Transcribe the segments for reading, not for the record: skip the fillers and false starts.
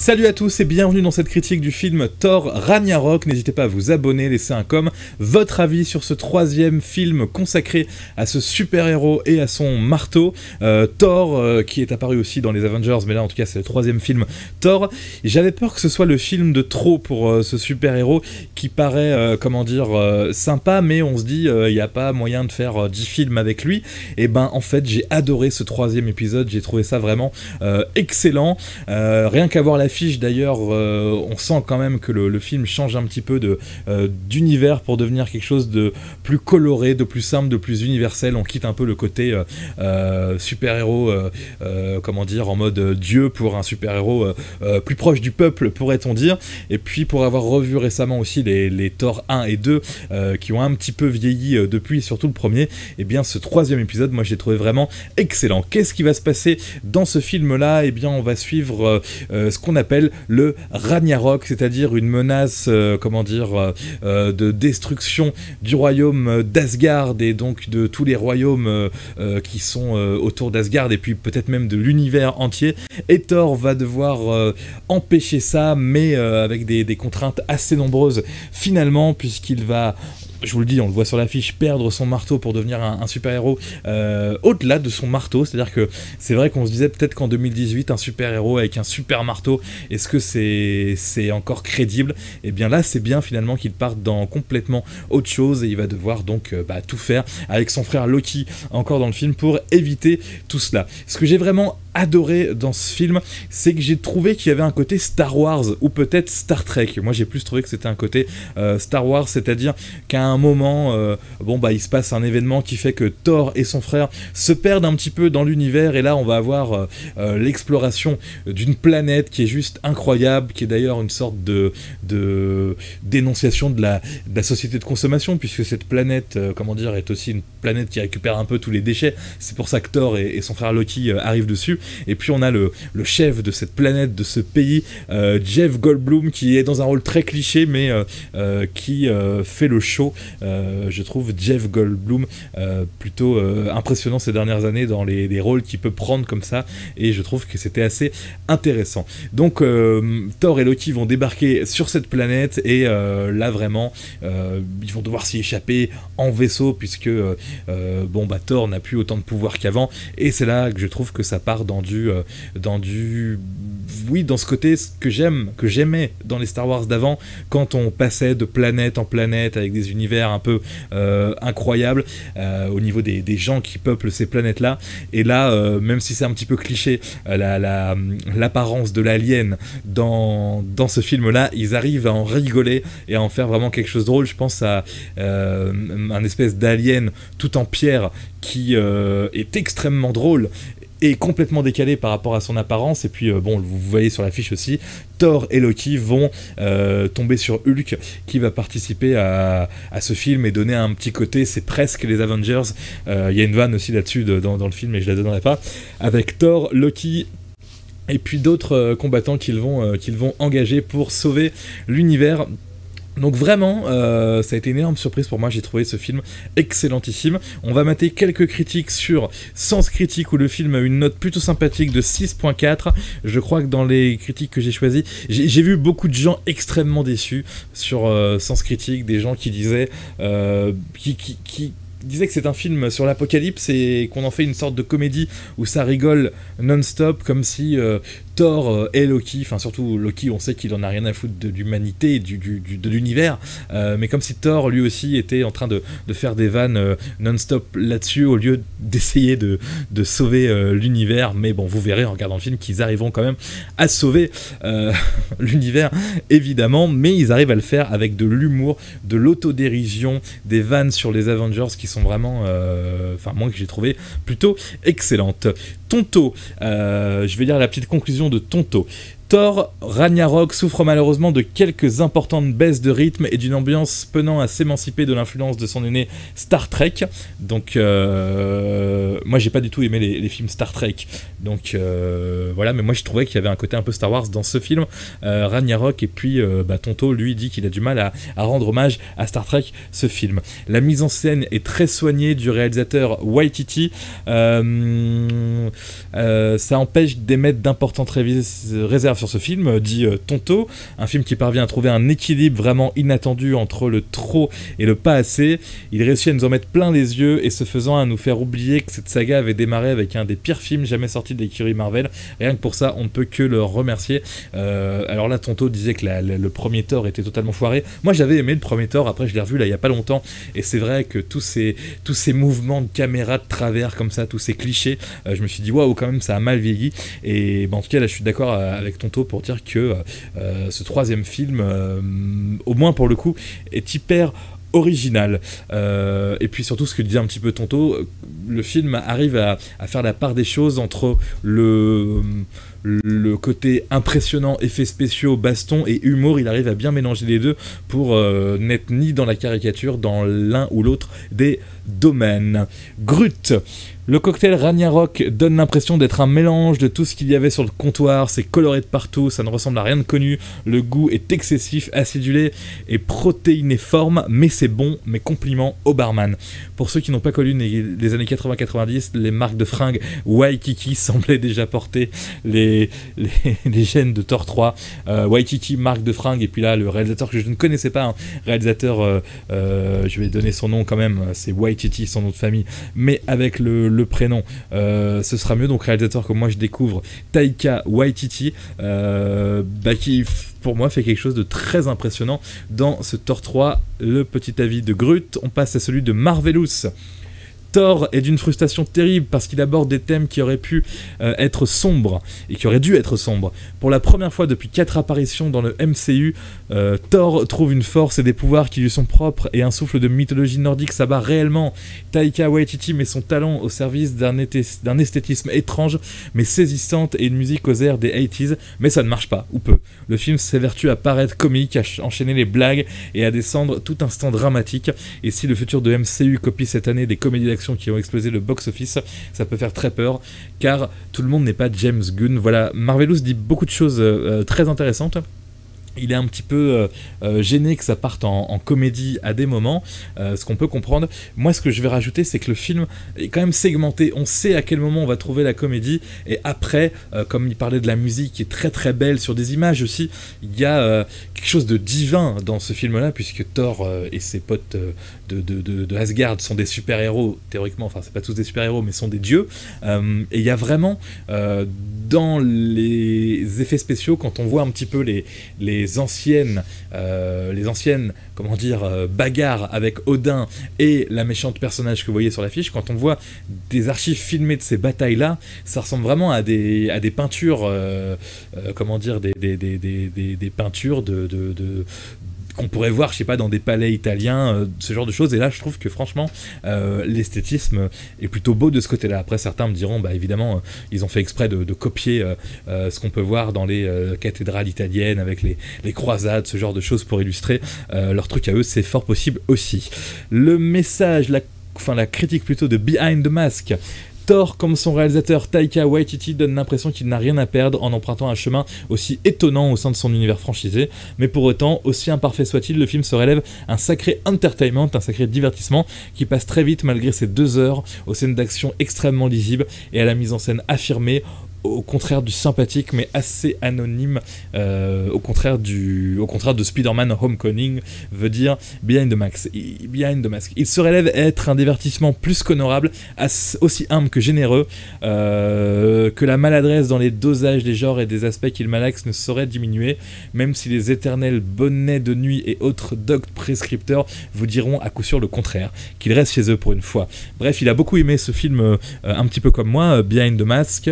Salut à tous et bienvenue dans cette critique du film Thor Ragnarok. N'hésitez pas à vous abonner, laisser un com, votre avis sur ce troisième film consacré à ce super-héros et à son marteau. Thor, qui est apparu aussi dans les Avengers, mais là en tout cas c'est le troisième film Thor. J'avais peur que ce soit le film de trop pour ce super-héros qui paraît, sympa, mais on se dit il n'y a pas moyen de faire 10 films avec lui. Et ben en fait j'ai adoré ce troisième épisode, j'ai trouvé ça vraiment excellent. Rien qu'à voir l'affiche d'ailleurs, on sent quand même que le film change un petit peu d'univers pour devenir quelque chose de plus coloré, de plus simple, de plus universel. On quitte un peu le côté super-héros, en mode dieu pour un super-héros plus proche du peuple, pourrait-on dire. Et puis pour avoir revu récemment aussi les Thor 1 et 2 qui ont un petit peu vieilli depuis, surtout le premier, et bien ce troisième épisode, moi j'ai trouvé vraiment excellent. Qu'est-ce qui va se passer dans ce film-là? Et bien on va suivre ce qu'on appelle le Ragnarok, c'est-à-dire une menace de destruction du royaume d'Asgard et donc de tous les royaumes qui sont autour d'Asgard et puis peut-être même de l'univers entier. Et Thor va devoir empêcher ça, mais avec des contraintes assez nombreuses finalement, puisqu'il va, je vous le dis, on le voit sur l'affiche, perdre son marteau pour devenir un super-héros au-delà de son marteau. C'est-à-dire que c'est vrai qu'on se disait peut-être qu'en 2018, un super-héros avec un super marteau, est-ce que c'est encore crédible? Et bien là, c'est bien finalement qu'il parte dans complètement autre chose et il va devoir donc tout faire avec son frère Loki encore dans le film pour éviter tout cela. Ce que j'ai vraiment adoré dans ce film, c'est que j'ai trouvé qu'il y avait un côté Star Wars ou peut-être Star Trek. Moi j'ai plus trouvé que c'était un côté Star Wars, c'est-à-dire qu'à un moment il se passe un événement qui fait que Thor et son frère se perdent un petit peu dans l'univers, et là on va avoir l'exploration d'une planète qui est juste incroyable, qui est d'ailleurs une sorte de dénonciation de la société de consommation, puisque cette planète est aussi une planète qui récupère un peu tous les déchets. C'est pour ça que Thor et son frère Loki arrivent dessus. Et puis on a le chef de cette planète, de ce pays, Jeff Goldblum, qui est dans un rôle très cliché, mais qui fait le show. Je trouve Jeff Goldblum plutôt impressionnant ces dernières années dans les rôles qu'il peut prendre comme ça, et je trouve que c'était assez intéressant. Donc Thor et Loki vont débarquer sur cette planète, et là vraiment ils vont devoir s'y échapper en vaisseau, puisque Thor n'a plus autant de pouvoir qu'avant, et c'est là que je trouve que ça part dans ce côté que j'aimais dans les Star Wars d'avant, quand on passait de planète en planète avec des univers un peu incroyables au niveau des gens qui peuplent ces planètes-là. Et là, même si c'est un petit peu cliché, l'apparence de l'alien dans ce film-là, ils arrivent à en rigoler et à en faire vraiment quelque chose de drôle. Je pense à un espèce d'alien tout en pierre qui est extrêmement drôle et complètement décalé par rapport à son apparence. Et puis vous voyez sur l'affiche aussi, Thor et Loki vont tomber sur Hulk, qui va participer à ce film et donner un petit côté, c'est presque les Avengers. Il y a une vanne aussi là-dessus dans le film, mais je la donnerai pas, avec Thor, Loki et puis d'autres combattants qu'ils vont engager pour sauver l'univers. Donc vraiment, ça a été une énorme surprise pour moi, j'ai trouvé ce film excellentissime. On va mater quelques critiques sur Sens Critique, où le film a une note plutôt sympathique de 6.4. Je crois que dans les critiques que j'ai choisies, j'ai vu beaucoup de gens extrêmement déçus sur Sens Critique, des gens qui disaient qui disait que c'est un film sur l'apocalypse et qu'on en fait une sorte de comédie où ça rigole non-stop, comme si Thor et Loki, enfin surtout Loki, on sait qu'il en a rien à foutre de l'humanité, de l'univers, mais comme si Thor lui aussi était en train de faire des vannes non-stop là-dessus, au lieu d'essayer de sauver l'univers. Mais bon, vous verrez en regardant le film qu'ils arriveront quand même à sauver l'univers, évidemment, mais ils arrivent à le faire avec de l'humour, de l'autodérision, des vannes sur les Avengers qui sont vraiment, moi que j'ai trouvé plutôt excellentes. Tonto, je vais lire la petite conclusion de Tonto. Thor Ragnarok souffre malheureusement de quelques importantes baisses de rythme et d'une ambiance peinant à s'émanciper de l'influence de son aîné Star Trek. Donc moi j'ai pas du tout aimé les films Star Trek, donc voilà, mais moi je trouvais qu'il y avait un côté un peu Star Wars dans ce film Ragnarok. Et puis Tonto lui dit qu'il a du mal à rendre hommage à Star Trek, ce film. La mise en scène est très soignée du réalisateur Waititi, ça empêche d'émettre d'importantes réserves sur ce film, dit Tonto, un film qui parvient à trouver un équilibre vraiment inattendu entre le trop et le pas assez. Il réussit à nous en mettre plein les yeux et ce faisant à nous faire oublier que cette saga avait démarré avec un des pires films jamais sortis de l'écurie Marvel. Rien que pour ça, on ne peut que le remercier. Alors là, Tonto disait que le premier Thor était totalement foiré. Moi, j'avais aimé le premier Thor, après je l'ai revu là il y a pas longtemps et c'est vrai que tous ces mouvements de caméra de travers comme ça, tous ces clichés, je me suis dit waouh, quand même ça a mal vieilli. Et en tout cas là je suis d'accord avec Tonto pour dire que ce troisième film, au moins pour le coup, est hyper original. Et puis surtout ce que disait un petit peu Tonto, le film arrive à faire la part des choses entre le côté impressionnant, effets spéciaux, baston et humour. Il arrive à bien mélanger les deux pour n'être ni dans la caricature dans l'un ou l'autre des domaines. Groot. Le cocktail Ragnarok donne l'impression d'être un mélange de tout ce qu'il y avait sur le comptoir, c'est coloré de partout, ça ne ressemble à rien de connu, le goût est excessif, acidulé et protéinéforme, mais c'est bon, mes compliments au barman. Pour ceux qui n'ont pas connu les années 80-90, les marques de fringues Waikiki semblaient déjà porter les gènes de Thor 3. Waikiki, marque de fringues, et puis là, le réalisateur que je ne connaissais pas, hein, réalisateur, je vais donner son nom quand même, c'est Waititi, son nom de famille, mais avec le prénom, ce sera mieux. Donc réalisateur que moi je découvre, Taika Waititi, qui pour moi fait quelque chose de très impressionnant dans ce Thor 3. Le petit avis de Groot, on passe à celui de Marvelous. Thor est d'une frustration terrible parce qu'il aborde des thèmes qui auraient pu être sombres et qui auraient dû être sombres. Pour la première fois depuis 4 apparitions dans le MCU, Thor trouve une force et des pouvoirs qui lui sont propres et un souffle de mythologie nordique s'abat réellement. Taika Waititi met son talent au service d'un esthétisme étrange mais saisissante et une musique aux airs des 80s, mais ça ne marche pas, ou peu. Le film s'évertue à paraître comique, à enchaîner les blagues et à descendre tout instant dramatique. Et si le futur de MCU copie cette année des comédies d'action qui ont explosé le box-office, ça peut faire très peur, car tout le monde n'est pas James Gunn. Voilà, Marvelous dit beaucoup de choses très intéressantes. Il est un petit peu gêné que ça parte en comédie à des moments, ce qu'on peut comprendre. Moi, ce que je vais rajouter, c'est que le film est quand même segmenté. On sait à quel moment on va trouver la comédie, et après, comme il parlait de la musique qui est très très belle, sur des images aussi, il y a quelque chose de divin dans ce film-là, puisque Thor et ses potes de Asgard sont des super-héros, théoriquement, enfin c'est pas tous des super-héros, mais sont des dieux, et il y a vraiment, dans les effets spéciaux, quand on voit un petit peu les anciennes comment dire, bagarres avec Odin et la méchante personnage que vous voyez sur l'affiche, quand on voit des archives filmées de ces batailles-là, ça ressemble vraiment à des peintures, comment dire, des peintures qu'on pourrait voir, je sais pas, dans des palais italiens, ce genre de choses. Et là, je trouve que franchement, l'esthétisme est plutôt beau de ce côté-là. Après, certains me diront, bah évidemment, ils ont fait exprès de copier ce qu'on peut voir dans les cathédrales italiennes avec les croisades, ce genre de choses pour illustrer leur truc à eux. C'est fort possible aussi. Le message, la critique plutôt de Behind the Mask. Thor, comme son réalisateur Taika Waititi, donne l'impression qu'il n'a rien à perdre en empruntant un chemin aussi étonnant au sein de son univers franchisé, mais pour autant, aussi imparfait soit-il, le film se révèle un sacré entertainment, un sacré divertissement qui passe très vite malgré ses 2 heures, aux scènes d'action extrêmement lisibles et à la mise en scène affirmée, au contraire du sympathique mais assez anonyme, au contraire de Spider-Man Homecoming, veut dire Behind the Mask. Il se révèle être un divertissement plus qu'honorable, aussi humble que généreux, que la maladresse dans les dosages des genres et des aspects qu'il malaxe ne saurait diminuer, même si les éternels bonnets de nuit et autres docs prescripteurs vous diront à coup sûr le contraire, qu'il reste chez eux pour une fois. Bref, il a beaucoup aimé ce film, un petit peu comme moi, Behind the Mask.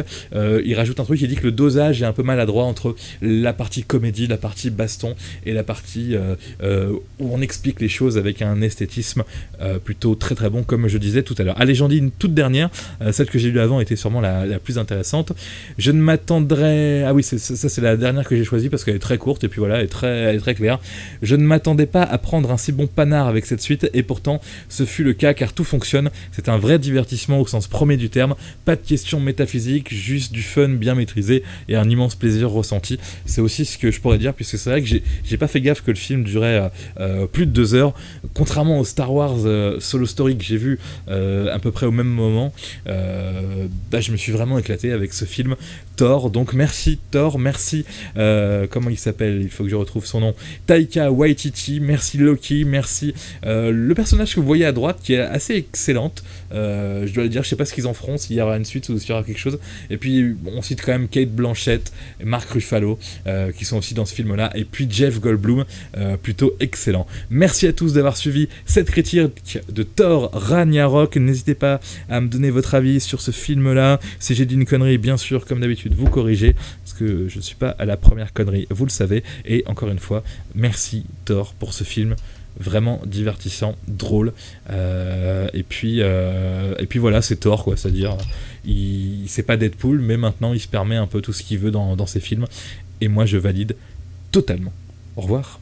Il rajoute un truc, il dit que le dosage est un peu maladroit entre la partie comédie, la partie baston et la partie où on explique les choses avec un esthétisme plutôt très très bon, comme je disais tout à l'heure. Allez, j'en dis une toute dernière, celle que j'ai lue avant était sûrement la plus intéressante. Je ne m'attendrais... Ah oui, ça c'est la dernière que j'ai choisie parce qu'elle est très courte et puis voilà, elle est très claire. Je ne m'attendais pas à prendre un si bon panard avec cette suite et pourtant ce fut le cas car tout fonctionne. C'est un vrai divertissement au sens premier du terme, pas de questions métaphysiques, juste du fun, bien maîtrisé et un immense plaisir ressenti. C'est aussi ce que je pourrais dire, puisque c'est vrai que j'ai pas fait gaffe que le film durait plus de 2 heures, contrairement au Star Wars Solo Story que j'ai vu à peu près au même moment. Je me suis vraiment éclaté avec ce film Thor. Donc merci Thor, merci comment il s'appelle, il faut que je retrouve son nom, Taika Waititi, merci Loki, merci le personnage que vous voyez à droite qui est assez excellente, je dois le dire, je sais pas ce qu'ils en feront, s'il y aura une suite ou s'il y aura quelque chose. Et puis on cite quand même Kate Blanchett et Mark Ruffalo qui sont aussi dans ce film là, et puis Jeff Goldblum, plutôt excellent. Merci à tous d'avoir suivi cette critique de Thor Ragnarok. N'hésitez pas à me donner votre avis sur ce film là. Si j'ai dit une connerie, bien sûr, comme d'habitude, vous corrigez, parce que je ne suis pas à la première connerie, vous le savez. Et encore une fois, merci Thor pour ce film vraiment divertissant, drôle, et puis voilà, c'est Thor quoi, c'est-à-dire c'est pas Deadpool, mais maintenant il se permet un peu tout ce qu'il veut dans ses films, et moi je valide totalement. Au revoir.